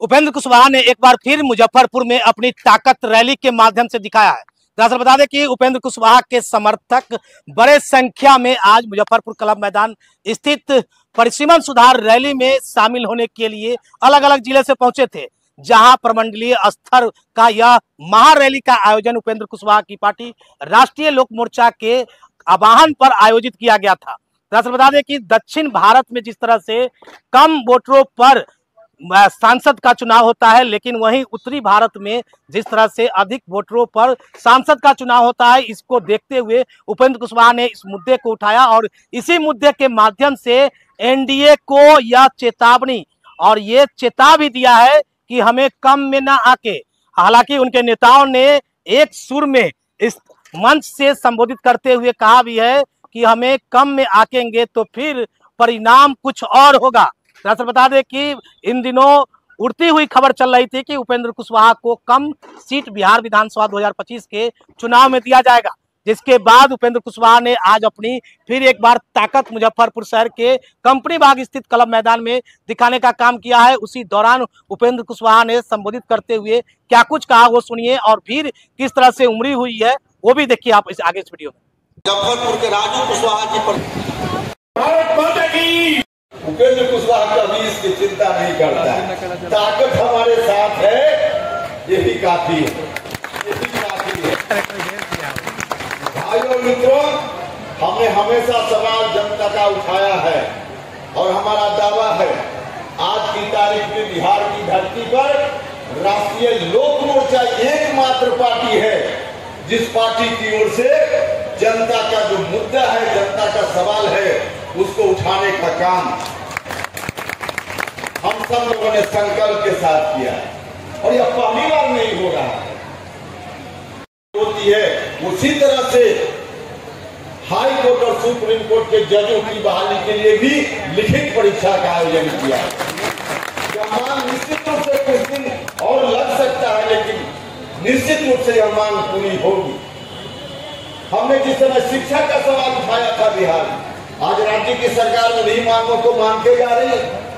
उपेंद्र कुशवाहा ने एक बार फिर मुजफ्फरपुर में अपनी ताकत रैली के माध्यम से दिखाया है। दरअसल बता दें कि उपेंद्र कुशवाहा के समर्थक बड़े संख्या में आज मुजफ्फरपुर क्लब मैदान स्थित परिसीमन सुधार रैली में शामिल होने के लिए अलग अलग जिले से पहुंचे थे, जहां प्रमंडलीय स्तर का यह महारैली का आयोजन उपेंद्र कुशवाहा की पार्टी राष्ट्रीय लोक मोर्चा के आह्वान पर आयोजित किया गया था। दरअसल बता दें कि दक्षिण भारत में जिस तरह से कम वोटरों पर सांसद का चुनाव होता है, लेकिन वहीं उत्तरी भारत में जिस तरह से अधिक वोटरों पर सांसद का चुनाव होता है, इसको देखते हुए उपेंद्र कुशवाहा ने इस मुद्दे को उठाया और इसी मुद्दे के माध्यम से एनडीए को यह चेतावनी और ये चेता भी दिया है कि हमें कम में ना आके। हालांकि उनके नेताओं ने एक सुर में इस मंच से संबोधित करते हुए कहा भी है कि हमें कम में आकेंगे तो फिर परिणाम कुछ और होगा। दरअसल बता दें कि इन दिनों उड़ती हुई खबर चल रही थी कि उपेंद्र कुशवाहा को कम सीट बिहार विधानसभा 2025 के चुनाव में दिया जाएगा, जिसके बाद उपेंद्र कुशवाहा ने आज अपनी फिर एक बार ताकत मुजफ्फरपुर शहर के कंपनी बाग स्थित क्लब मैदान में दिखाने का काम किया है। उसी दौरान उपेंद्र कुशवाहा ने संबोधित करते हुए क्या कुछ कहा वो सुनिए, और फिर किस तरह से उमड़ी हुई है वो भी देखिए आप आगे इस वीडियो में। मुजफ्फरपुर के राजू कुशवाहा जी पर उपेंद्र कुशवाहा कभी इसकी चिंता नहीं करता है। ताकत हमारे साथ है, यही काफी है, यही काफी है। भाइयों मित्रों, हमने हमेशा सवाल जनता का उठाया है और हमारा दावा है आज की तारीख में बिहार की धरती पर राष्ट्रीय लोक मोर्चा एकमात्र पार्टी है जिस पार्टी की ओर से जनता का जो मुद्दा है, जनता का सवाल है, उसको उठाने का काम हम सब लोगों ने संकल्प के साथ किया है और यह पहली बार नहीं हो रहा है, होती है। उसी तरह से हाई कोर्ट और सुप्रीम कोर्ट के जजों की बहाली के लिए भी लिखित परीक्षा का आयोजन किया है। यह मांग निश्चित रूप से कुछ दिन और लग सकता है, लेकिन निश्चित रूप से यह मांग पूरी होगी। हमने जिस समय शिक्षा का सवाल उठाया था बिहार में, आज राज्य की सरकार उन्हीं मांगों को मांगते जा रही है।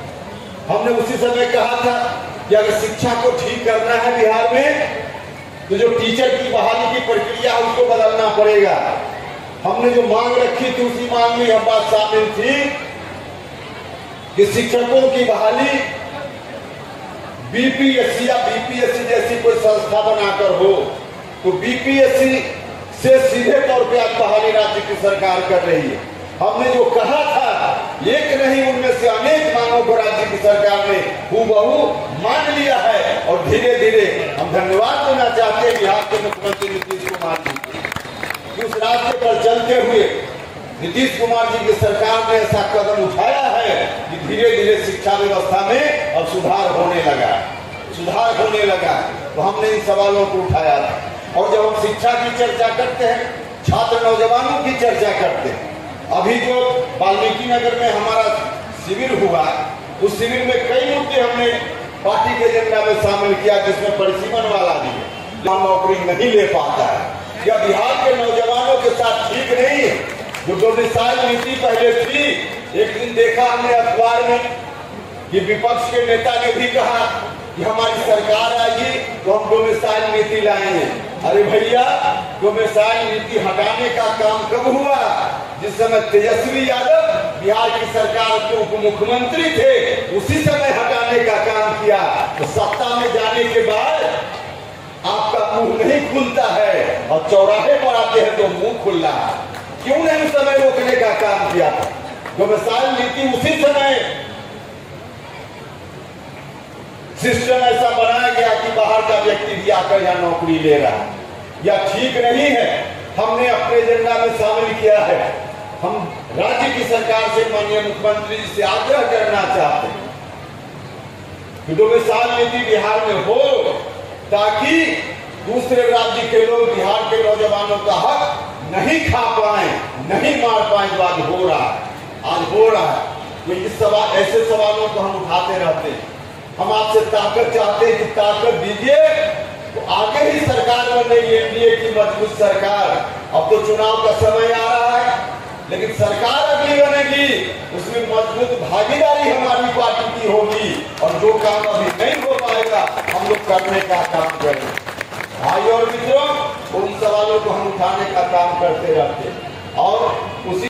हमने उसी समय कहा था कि अगर शिक्षा को ठीक करना है बिहार में तो जो टीचर की बहाली की प्रक्रिया है उसको बदलना पड़ेगा। हमने जो मांग रखी थी उसी मांग में यह बात शामिल थी कि शिक्षकों की बहाली बीपीएससी या बीपीएससी जैसी कोई संस्था बनाकर हो, तो बीपीएससी से सीधे तौर पे आज बहाली राज्य की सरकार कर रही है। हमने जो कहा था एक नहीं उनमें से अनेक मांगों को राज्य की सरकार ने हूबहू मान लिया है और धीरे धीरे हम धन्यवाद देना चाहते हैं बिहार के मुख्यमंत्री नीतीश कुमार जी को। उस रास्ते पर चलते हुए नीतीश कुमार जी की सरकार ने ऐसा कदम उठाया है कि धीरे धीरे शिक्षा व्यवस्था में अब सुधार होने लगा। तो हमने इन सवालों को उठाया था और जब हम शिक्षा की चर्चा करते हैं, छात्र नौजवानों की चर्चा करते हैं, अभी जो वाल्मीकि नगर में हमारा शिविर हुआ, उस शिविर में कई मुद्दे हमने पार्टी के एजेंडा में शामिल किया, जिसमें परिसीमन वाला भी नौकरी नहीं ले पाता है। यह बिहार के नौजवानों के साथ ठीक नहीं है। जो डोमिसाइल नीति पहले थी, एक दिन देखा हमने अखबार में कि विपक्ष के नेता ने भी कहा कि हमारी सरकार आएगी तो हम डोमिसाइल नीति लाएंगे। अरे भैया, डोमिसाइल नीति हटाने का काम कब हुआ? जिस समय तेजस्वी यादव बिहार की सरकार के उप मुख्यमंत्री थे, उसी समय हटाने का काम किया। तो सत्ता में जाने के बाद आपका मुंह नहीं खुलता है और चौराहे पर आते हैं तो मुंह खुल रहा है। क्यों नहीं उस समय रोकने का काम किया? डोमिसाइल नीति उसी समय सिस्टम ऐसा बनाया गया कि बाहर का व्यक्ति भी आकर यहाँ नौकरी ले रहा है। यह ठीक नहीं है। हमने अपने एजेंडा में शामिल किया है। हम राज्य की सरकार से माननीय मुख्यमंत्री जी से आग्रह करना चाहते हैं कि डोमिसाइल नीति बिहार में हो, ताकि दूसरे राज्य के लोग बिहार के नौजवानों का हक नहीं खा पाए, नहीं मार पाए। आज हो रहा है। तो इस सवाल, ऐसे सवालों को हम उठाते रहते हैं। हम आपसे ताकत चाहते हैं कि ताकत दीजिए तो आगे ही सरकार बनेगी, एनडीए की मजबूत सरकार। अब तो चुनाव का समय आ रहा है, लेकिन सरकार अगली बनेगी, उसमें मजबूत भागीदारी हमारी पार्टी की होगी और जो काम अभी नहीं हो पाए होगा हम लोग करने का काम करें। भाई और मित्रों, उन सवालों को हम उठाने का काम करते रहते और उसी